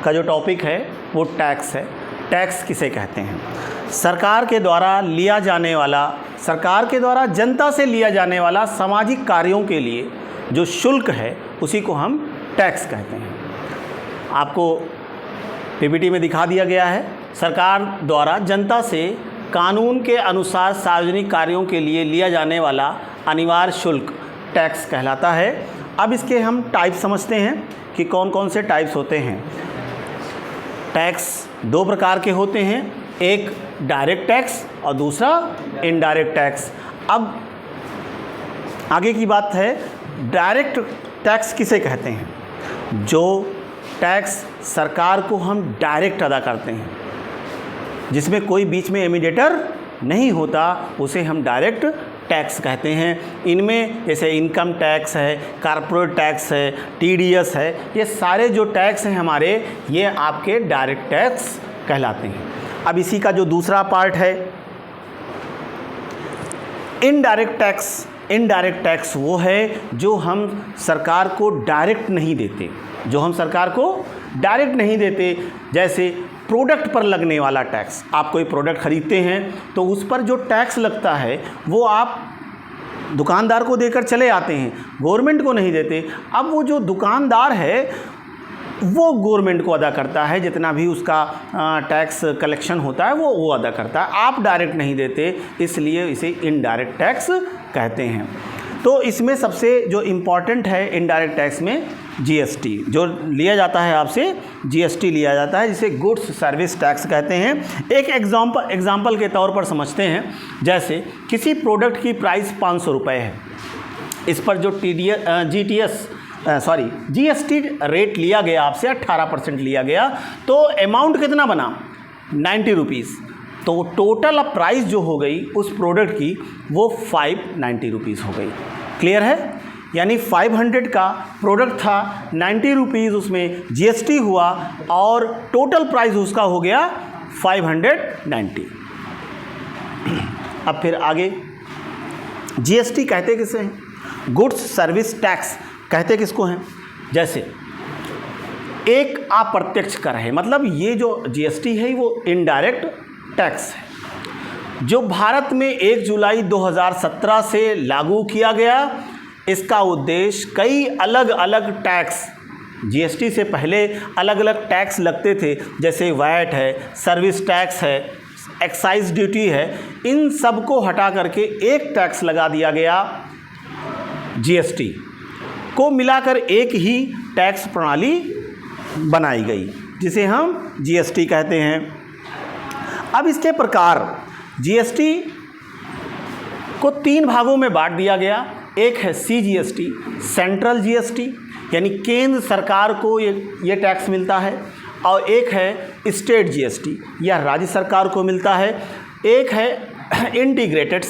का जो टॉपिक है वो टैक्स है। टैक्स किसे कहते हैं? सरकार के द्वारा लिया जाने वाला, सरकार के द्वारा जनता से लिया जाने वाला सामाजिक कार्यों के लिए जो शुल्क है उसी को हम टैक्स कहते हैं। आपको पीपीटी में दिखा दिया गया है, सरकार द्वारा जनता से कानून के अनुसार सार्वजनिक कार्यों के लिए लिया जाने वाला अनिवार्य शुल्क टैक्स कहलाता है। अब इसके हम टाइप समझते हैं कि कौन कौन से टाइप्स होते हैं। टैक्स दो प्रकार के होते हैं, एक डायरेक्ट टैक्स और दूसरा इनडायरेक्ट टैक्स। अब आगे की बात है, डायरेक्ट टैक्स किसे कहते हैं? जो टैक्स सरकार को हम डायरेक्ट अदा करते हैं, जिसमें कोई बीच में इमीडिएटर नहीं होता, उसे हम डायरेक्ट टैक्स कहते हैं। इनमें जैसे इनकम टैक्स है, कॉर्पोरेट टैक्स है, टीडीएस है, ये सारे जो टैक्स हैं हमारे, ये आपके डायरेक्ट टैक्स कहलाते हैं। अब इसी का जो दूसरा पार्ट है इनडायरेक्ट टैक्स। इनडायरेक्ट टैक्स वो है जो हम सरकार को डायरेक्ट नहीं देते, जो हम सरकार को डायरेक्ट नहीं देते। जैसे प्रोडक्ट पर लगने वाला टैक्स, आप कोई प्रोडक्ट ख़रीदते हैं तो उस पर जो टैक्स लगता है वो आप दुकानदार को देकर चले आते हैं, गवर्नमेंट को नहीं देते। अब वो जो दुकानदार है वो गवर्नमेंट को अदा करता है, जितना भी उसका टैक्स कलेक्शन होता है वो अदा करता है, आप डायरेक्ट नहीं देते, इसलिए इसे इनडायरेक्ट टैक्स कहते हैं। तो इसमें सबसे जो इम्पॉर्टेंट है इनडायरेक्ट टैक्स में जीएसटी जो लिया जाता है, आपसे जीएसटी लिया जाता है, जिसे गुड्स सर्विस टैक्स कहते हैं। एक एग्जाम्पल के तौर पर समझते हैं, जैसे किसी प्रोडक्ट की प्राइस 500 रुपये है, इस पर जो जीएसटी रेट लिया गया आपसे 18% लिया गया, तो अमाउंट कितना बना? 90 रुपीज़। तो टोटल प्राइस जो हो गई उस प्रोडक्ट की वो 590 रुपीज़ हो गई। क्लियर है? यानी 500 का प्रोडक्ट था, 90 रुपीज़ उसमें जीएसटी हुआ और टोटल प्राइस उसका हो गया 590। अब फिर आगे जीएसटी कहते किसे हैं? गुड्स सर्विस टैक्स कहते किसको हैं? जैसे एक अप्रत्यक्ष कर है, मतलब ये जो जीएसटी है वो इनडायरेक्ट टैक्स है, जो भारत में 1 जुलाई 2017 से लागू किया गया। इसका उद्देश्य कई अलग अलग टैक्स, जीएसटी से पहले अलग अलग टैक्स लगते थे, जैसे वैट है, सर्विस टैक्स है, एक्साइज ड्यूटी है, इन सब को हटा करके एक टैक्स लगा दिया गया, जीएसटी को मिलाकर एक ही टैक्स प्रणाली बनाई गई, जिसे हम जीएसटी कहते हैं। अब इसके प्रकार जीएसटी को 3 भागों में बांट दिया गया। एक है सीजीएसटी, सेंट्रल जीएसटी, यानी केंद्र सरकार को ये टैक्स मिलता है, और एक है स्टेट जीएसटी, यह राज्य सरकार को मिलता है। एक है इंटीग्रेटेड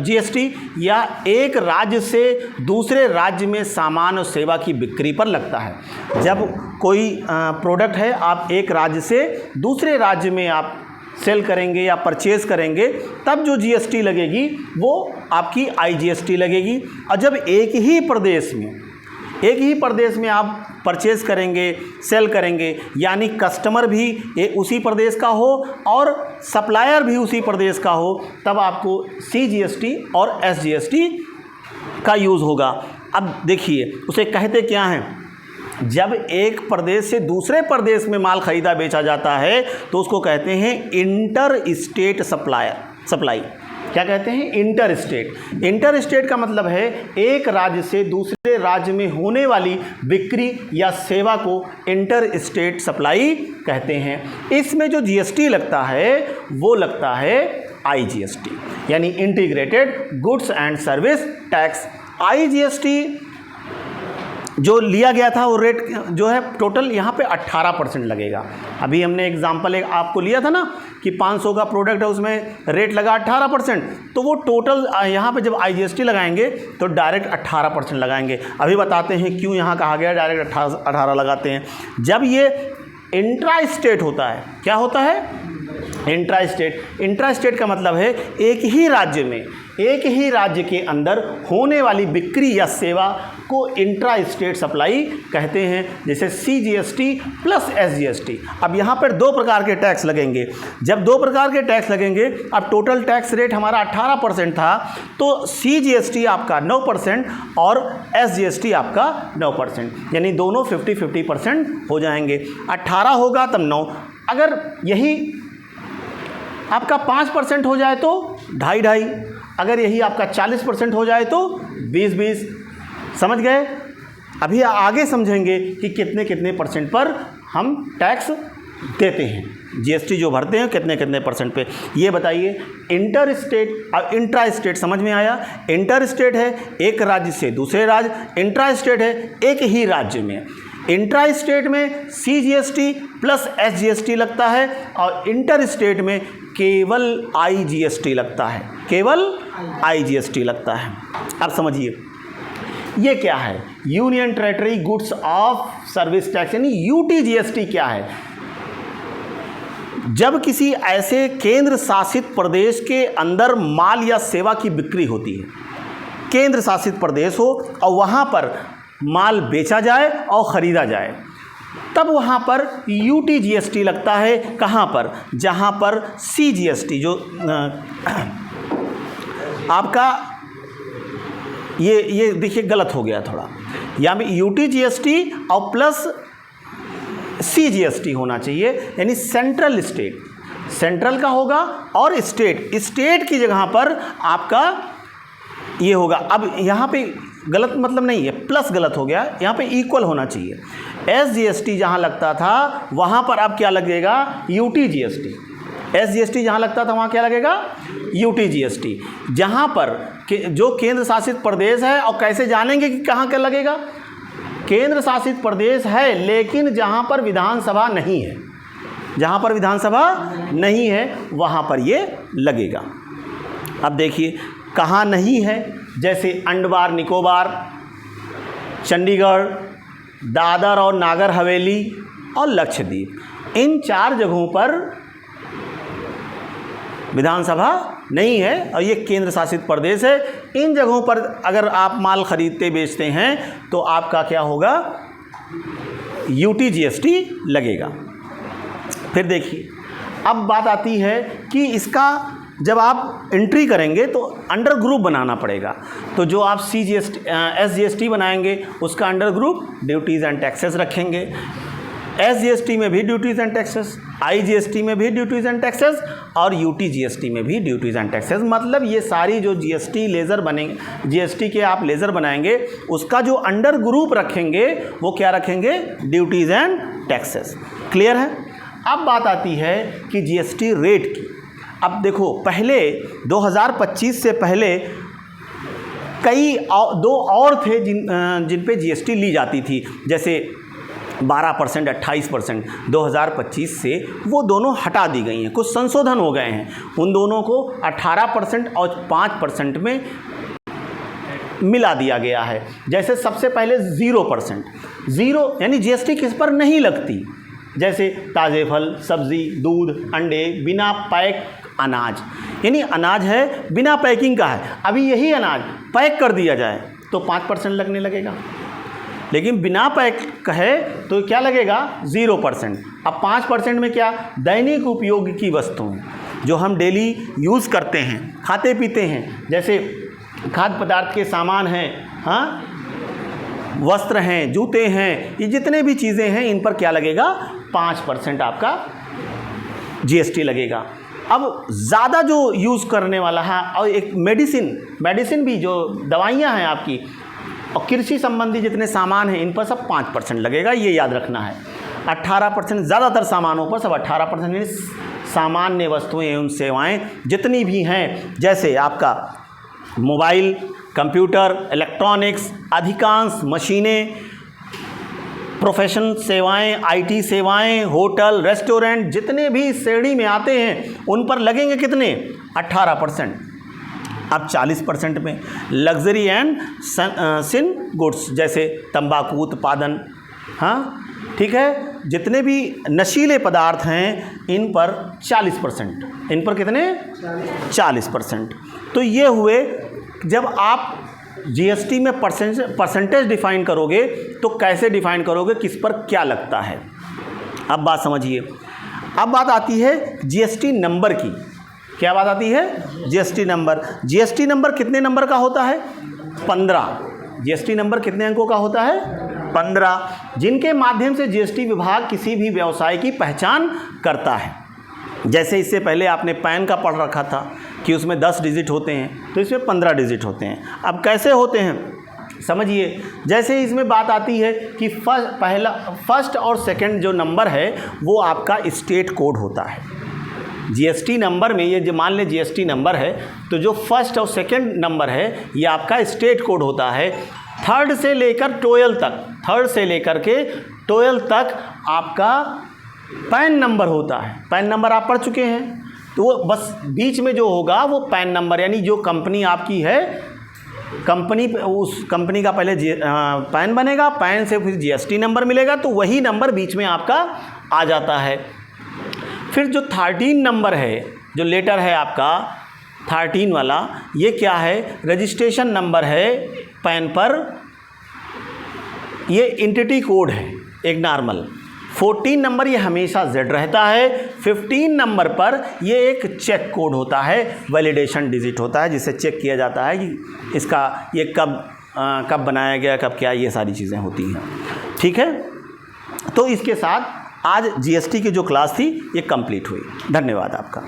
जीएसटी, या एक राज्य से दूसरे राज्य में सामान और सेवा की बिक्री पर लगता है। जब कोई प्रोडक्ट है, आप एक राज्य से दूसरे राज्य में आप सेल करेंगे या परचेज़ करेंगे, तब जो जीएसटी लगेगी वो आपकी आईजीएसटी लगेगी। और जब एक ही प्रदेश में आप परचेज़ करेंगे, सेल करेंगे, यानी कस्टमर भी उसी प्रदेश का हो और सप्लायर भी उसी प्रदेश का हो, तब आपको सीजीएसटी और एसजीएसटी का यूज़ होगा। अब देखिए उसे कहते क्या हैं? जब एक प्रदेश से दूसरे प्रदेश में माल खरीदा बेचा जाता है तो उसको कहते हैं इंटर स्टेट सप्लाई। क्या कहते हैं? Inter state. इंटर स्टेट का मतलब है एक राज्य से दूसरे राज्य में होने वाली बिक्री या सेवा को इंटर स्टेट सप्लाई कहते हैं। इसमें जो जीएसटी लगता है वो लगता है आईजीएसटी, यानी integrated goods and service tax. IGST जो लिया गया था वो रेट जो है टोटल यहाँ पे 18% लगेगा। अभी हमने एग्जांपल एक आपको लिया था ना कि 500 का प्रोडक्ट है, उसमें रेट लगा 18%, तो वो टोटल यहाँ पे जब आईजीएसटी लगाएंगे तो डायरेक्ट 18% लगाएंगे। अभी बताते हैं क्यों यहाँ कहा गया डायरेक्ट 18 लगाते हैं। जब ये इंट्रा स्टेट होता है, क्या होता है? इंट्रा स्टेट का मतलब है एक ही राज्य के अंदर होने वाली बिक्री या सेवा को इंट्रा स्टेट सप्लाई कहते हैं, जैसे CGST प्लस SGST। अब यहाँ पर दो प्रकार के टैक्स लगेंगे। जब दो प्रकार के टैक्स लगेंगे, अब टोटल टैक्स रेट हमारा 18% था, तो CGST आपका 9% और SGST आपका 9%, यानी दोनों 50-50% हो जाएंगे। 18 होगा तब 9, अगर यही आपका 5% हो जाए तो 2.5, अगर यही आपका 40% हो जाए तो 20-20। समझ गए? अभी आगे समझेंगे कि कितने कितने परसेंट पर हम टैक्स देते हैं, GST जो भरते हैं कितने कितने परसेंट पे। ये बताइए, इंटर स्टेट और इंट्रा स्टेट समझ में आया? इंटर स्टेट है एक राज्य से दूसरे राज्य, इंट्रा स्टेट है एक ही राज्य में। इंट्रा स्टेट में CGST प्लस SGST लगता है और इंटर स्टेट में केवल IGST लगता है, केवल IGST लगता है। अब समझिए ये क्या है, union territory goods of service tax यानी UTGST क्या है। जब किसी ऐसे केंद्र शासित प्रदेश के अंदर माल या सेवा की बिक्री होती है, केंद्र शासित प्रदेश हो और वहाँ पर माल बेचा जाए और ख़रीदा जाए, तब वहाँ पर UTGST लगता है। कहाँ पर? जहाँ पर CGST जो आपका ये देखिए गलत हो गया थोड़ा, यहाँ पे UTGST और प्लस CGST होना चाहिए, यानी सेंट्रल स्टेट, सेंट्रल का होगा और स्टेट की जगह पर आपका ये होगा। अब यहाँ पे गलत मतलब नहीं है, प्लस गलत हो गया, यहाँ पे इक्वल होना चाहिए। SGST जहाँ लगता था वहाँ पर अब क्या लगेगा? UTGST। SGST जहाँ लगता था वहाँ क्या लगेगा? UTGST। जहाँ पर जो केंद्र शासित प्रदेश है, और कैसे जानेंगे कि कहाँ क्या लगेगा? केंद्र शासित प्रदेश है लेकिन जहाँ पर विधानसभा नहीं है, जहाँ पर विधानसभा नहीं है वहाँ पर ये लगेगा। अब देखिए कहाँ नहीं है, जैसे अंडमान निकोबार, चंडीगढ़, दादर और नागर हवेली और लक्षद्वीप, इन 4 जगहों पर विधानसभा नहीं है और ये केंद्र शासित प्रदेश है। इन जगहों पर अगर आप माल खरीदते बेचते हैं तो आपका क्या होगा? UTGST लगेगा। फिर देखिए अब बात आती है कि इसका जब आप एंट्री करेंगे तो अंडर ग्रुप बनाना पड़ेगा। तो जो आप SGST बनाएंगे उसका under group duties and taxes रखेंगे। SGST में भी ड्यूटीज़ एंड टैक्सेस, IGST में भी ड्यूटीज़ एंड टैक्सेस और UTGST में भी ड्यूटीज़ एंड टैक्सेस। मतलब ये सारी जो GST लेज़र बनेंगे, GST के आप लेज़र बनाएंगे, उसका जो अंडर ग्रुप रखेंगे वो क्या रखेंगे? Duties and taxes. क्लियर है? अब बात आती है कि GST रेट की। अब देखो पहले 2025 से पहले कई दो और थे जिन पे GST ली जाती थी, जैसे 12%, 28%। 2025 से वो दोनों हटा दी गई हैं, कुछ संशोधन हो गए हैं। उन दोनों को 18% और 5% में मिला दिया गया है। जैसे सबसे पहले 0%, यानी GST किस पर नहीं लगती, जैसे ताज़े फल, सब्ज़ी, दूध, अंडे, बिना पैक अनाज, यानी अनाज है बिना पैकिंग का है, अभी यही अनाज पैक कर दिया जाए तो 5% लगने लगेगा, लेकिन बिना पैक है तो क्या लगेगा? 0%। अब 5% में क्या? दैनिक उपयोग की वस्तुएं जो हम डेली यूज़ करते हैं, खाते पीते हैं, जैसे खाद्य पदार्थ के सामान हैं, हाँ, वस्त्र हैं, जूते हैं, ये जितने भी चीज़ें हैं इन पर क्या लगेगा? 5% आपका GST लगेगा। अब ज़्यादा जो यूज़ करने वाला है, और एक मेडिसिन भी, जो दवाइयाँ हैं आपकी, और कृषि संबंधी जितने सामान हैं इन पर सब 5% लगेगा, ये याद रखना है। 18% ज़्यादातर सामानों पर सब 18%, यानी सामान्य वस्तुएं एवं सेवाएं जितनी भी हैं, जैसे आपका मोबाइल, कंप्यूटर, इलेक्ट्रॉनिक्स, अधिकांश मशीनें, प्रोफेशनल सेवाएं, IT सेवाएं, होटल, रेस्टोरेंट, जितने भी श्रेणी में आते हैं उन पर लगेंगे कितने? 18%। अब 40% में लग्जरी एंड सिन गुड्स, जैसे तंबाकू उत्पादन, हाँ ठीक है, जितने भी नशीले पदार्थ हैं इन पर 40%। इन पर कितने? 40%। तो ये हुए जब आप जीएसटी में परसेंटेज डिफाइन करोगे तो कैसे डिफाइन करोगे, किस पर क्या लगता है। अब बात समझिए। अब बात आती है जीएसटी नंबर की। क्या बात आती है? GST number. जीएसटी नंबर कितने नंबर का होता है? 15। जीएसटी नंबर कितने अंकों का होता है? 15, जिनके माध्यम से जीएसटी विभाग किसी भी व्यवसाय की पहचान करता है। जैसे इससे पहले आपने पैन का पढ़ रखा था कि उसमें 10 डिजिट होते हैं, तो इसमें 15 डिजिट होते हैं। अब कैसे होते हैं समझिए। जैसे इसमें बात आती है कि फर्स्ट और सेकंड जो नंबर है वो आपका स्टेट कोड होता है। जीएसटी नंबर में ये जो मान लें जीएसटी नंबर है, तो जो फर्स्ट और सेकंड नंबर है ये आपका स्टेट कोड होता है। थर्ड से लेकर 12 तक, थर्ड से लेकर के 12 तक आपका पैन नंबर होता है। पैन नंबर आप पढ़ चुके हैं, तो वो बस बीच में जो होगा वो पैन नंबर, यानी जो कंपनी आपकी है, कंपनी उस कंपनी का पहले पैन बनेगा, पैन से फिर जीएसटी नंबर मिलेगा, तो वही नंबर बीच में आपका आ जाता है। फिर जो 13 नंबर है, जो लेटर है आपका 13 वाला, ये क्या है? रजिस्ट्रेशन नंबर है पैन पर, ये एंटिटी कोड है एक नॉर्मल। 14 नंबर ये हमेशा जेड रहता है। 15 नंबर पर ये एक चेक कोड होता है, वैलिडेशन डिजिट होता है, जिसे चेक किया जाता है कि इसका ये कब बनाया गया, कब क्या, ये सारी चीज़ें होती हैं। ठीक है, तो इसके साथ आज जीएसटी की जो क्लास थी ये कंप्लीट हुई। धन्यवाद आपका।